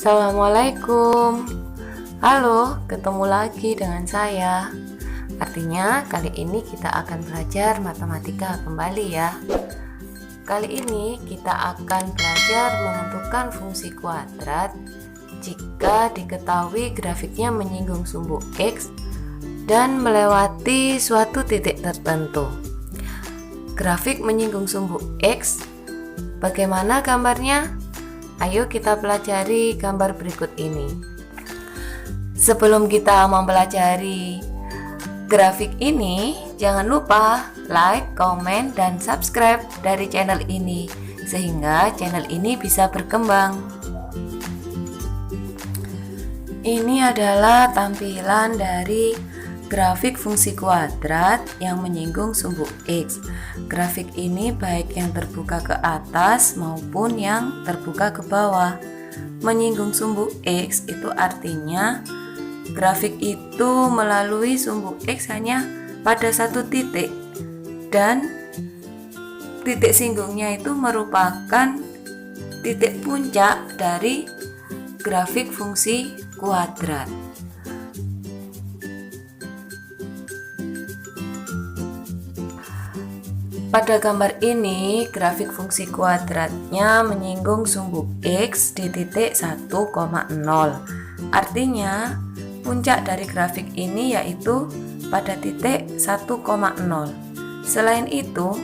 Assalamualaikum. Halo, ketemu lagi dengan saya. Artinya kali ini kita akan belajar matematika kembali ya. Kali ini kita akan belajar menentukan fungsi kuadrat jika diketahui grafiknya menyinggung sumbu X dan melewati suatu titik tertentu. Grafik menyinggung sumbu X, bagaimana gambarnya? Ayo kita pelajari gambar berikut ini. Sebelum kita mempelajari grafik ini, jangan lupa like, komen, dan subscribe dari channel ini sehingga channel ini bisa berkembang. Ini adalah tampilan dari grafik fungsi kuadrat yang menyinggung sumbu X. Grafik ini baik yang terbuka ke atas maupun yang terbuka ke bawah. Menyinggung sumbu X itu artinya grafik itu melalui sumbu X hanya pada satu titik, dan titik singgungnya itu merupakan titik puncak dari grafik fungsi kuadrat. Pada gambar ini, grafik fungsi kuadratnya menyinggung sumbu X di titik 1,0. Artinya, puncak dari grafik ini yaitu pada titik 1,0. Selain itu,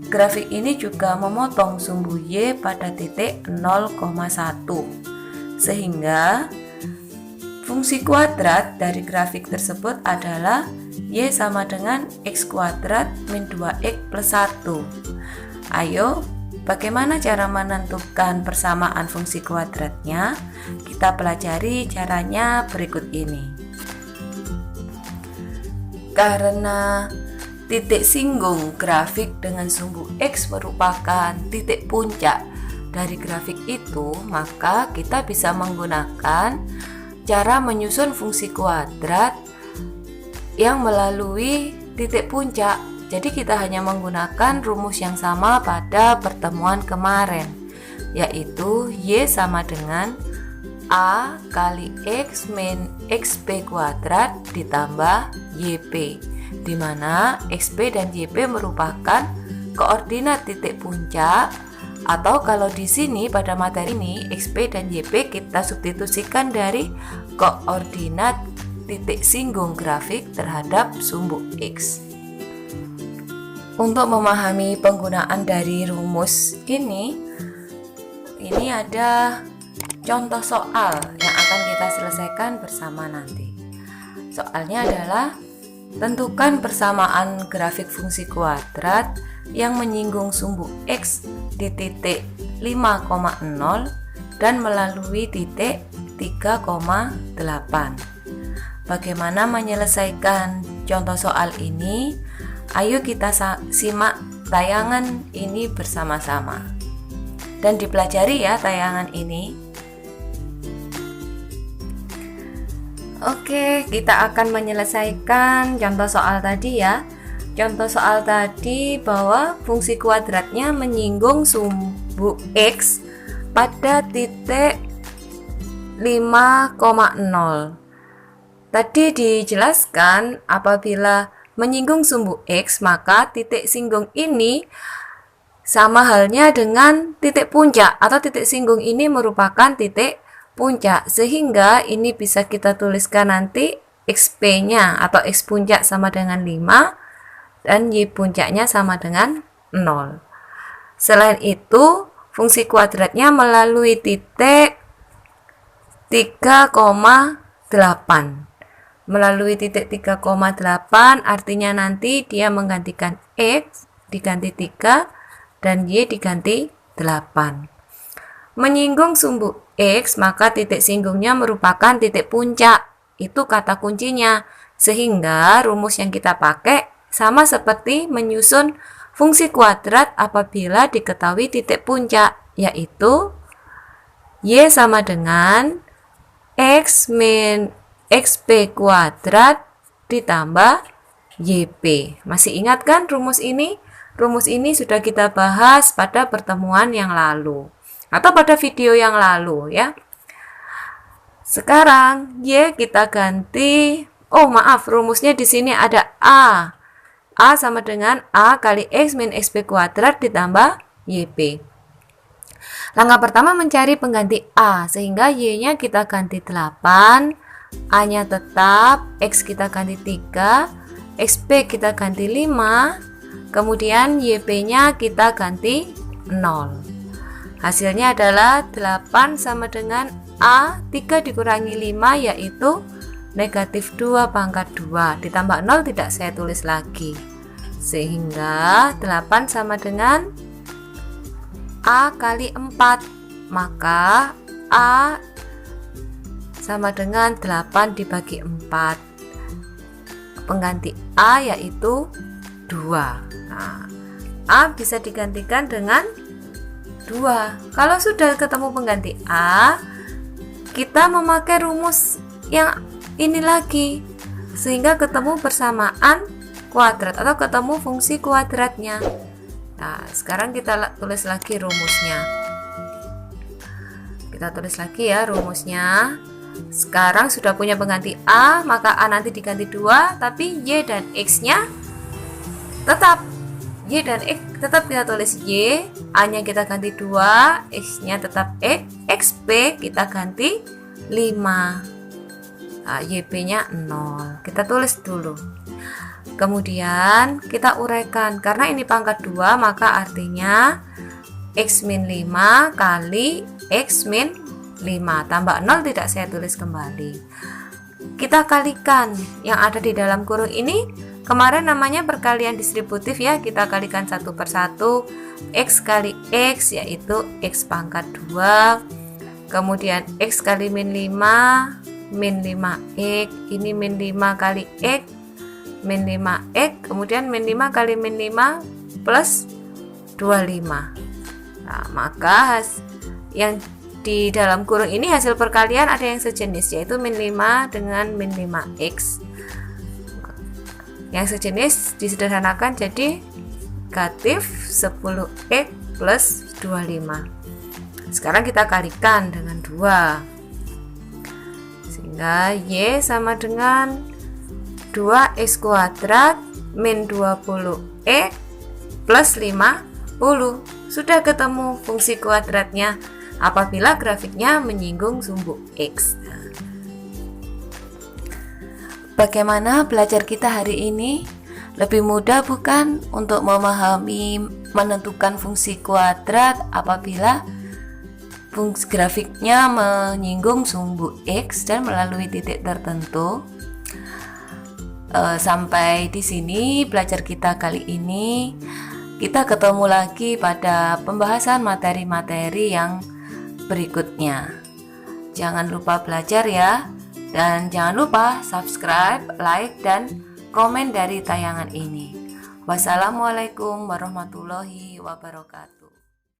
grafik ini juga memotong sumbu Y pada titik 0,1. Sehingga, fungsi kuadrat dari grafik tersebut adalah Y sama dengan X kuadrat min 2X plus 1. Ayo, bagaimana cara menentukan persamaan fungsi kuadratnya? Kita pelajari caranya berikut ini. Karena titik singgung grafik dengan sumbu X merupakan titik puncak dari grafik itu, maka kita bisa menggunakan cara menyusun fungsi kuadrat yang melalui titik puncak. Jadi kita hanya menggunakan rumus yang sama pada pertemuan kemarin, yaitu Y sama dengan A kali X min XP kuadrat ditambah YP, di mana XP dan YP merupakan koordinat titik puncak, atau kalau di sini pada materi ini XP dan YP kita substitusikan dari koordinat titik singgung grafik terhadap sumbu X. Untuk memahami penggunaan dari rumus ini ada contoh soal yang akan kita selesaikan bersama nanti. Soalnya adalah tentukan persamaan grafik fungsi kuadrat yang menyinggung sumbu X di titik 5,0 dan melalui titik 3,8. Bagaimana menyelesaikan contoh soal ini? Ayo kita simak tayangan ini bersama-sama dan dipelajari ya tayangan ini. Oke, kita akan menyelesaikan contoh soal tadi ya. Contoh soal tadi bahwa fungsi kuadratnya menyinggung sumbu X pada titik 5,0. Tadi dijelaskan apabila menyinggung sumbu X, maka titik singgung ini sama halnya dengan titik puncak, atau titik singgung ini merupakan titik puncak, sehingga ini bisa kita tuliskan nanti XP-nya atau X puncak sama dengan 5 dan Y puncaknya sama dengan 0. Selain itu, fungsi kuadratnya melalui titik 3,8. Melalui titik 3,8 artinya nanti dia menggantikan X diganti 3 dan Y diganti 8. Menyinggung sumbu X, maka titik singgungnya merupakan titik puncak. Itu kata kuncinya. Sehingga rumus yang kita pakai sama seperti menyusun fungsi kuadrat apabila diketahui titik puncak, yaitu Y sama dengan X min XP kuadrat ditambah YP. Masih ingat kan rumus ini? Rumus ini sudah kita bahas pada pertemuan yang lalu atau pada video yang lalu ya. Sekarang Y kita ganti. Oh maaf, rumusnya di sini ada A. A sama dengan A kali X min XP kuadrat ditambah YP. Langkah pertama mencari pengganti A, sehingga Y-nya kita ganti 8, A-nya tetap, X kita ganti 3, XP kita ganti 5, kemudian YP-nya kita ganti 0. Hasilnya adalah 8 sama dengan A 3 dikurangi 5 yaitu negatif 2 pangkat 2 ditambah 0 tidak saya tulis lagi, sehingga 8 sama dengan A kali 4, maka A sama dengan 8 dibagi 4, pengganti A yaitu 2. Nah, A bisa digantikan dengan 2. Kalau sudah ketemu pengganti A, kita memakai rumus yang ini lagi, sehingga ketemu persamaan kuadrat atau ketemu fungsi kuadratnya. Nah, sekarang kita tulis lagi rumusnya. Kita tulis lagi ya rumusnya. Sekarang sudah punya pengganti A, maka A nanti diganti 2, tapi Y dan X-nya tetap. Y dan X tetap kita tulis Y, A-nya kita ganti 2, X-nya tetap X, XP kita ganti 5. Nah, YP-nya 0. Kita tulis dulu. Kemudian kita uraikan, karena ini pangkat 2, maka artinya X min 5 kali X min 5 tambah 0 tidak saya tulis kembali. Kita kalikan yang ada di dalam kurung ini. Kemarin namanya perkalian distributif ya, kita kalikan satu per satu. X kali X yaitu X pangkat 2, kemudian X kali min 5, min 5X, ini min 5 kali X, min 5X, kemudian min 5 kali min 5 plus 25. Nah, maka yang di dalam kurung ini hasil perkalian ada yang sejenis, yaitu min 5 dengan min 5X. Yang sejenis disederhanakan jadi negatif 10X plus 25. Sekarang kita kalikan dengan 2, sehingga Y sama dengan 2X kuadrat min 20X plus 50. Sudah ketemu fungsi kuadratnya apabila grafiknya menyinggung sumbu X. Bagaimana belajar kita hari ini? Lebih mudah bukan untuk memahami menentukan fungsi kuadrat apabila fungsi grafiknya menyinggung sumbu X dan melalui titik tertentu. Sampai di sini belajar kita kali ini. Kita ketemu lagi pada pembahasan materi-materi yang berikutnya. Jangan lupa belajar ya. Dan jangan lupa subscribe, like, dan komen dari tayangan ini. Wassalamualaikum warahmatullahi wabarakatuh.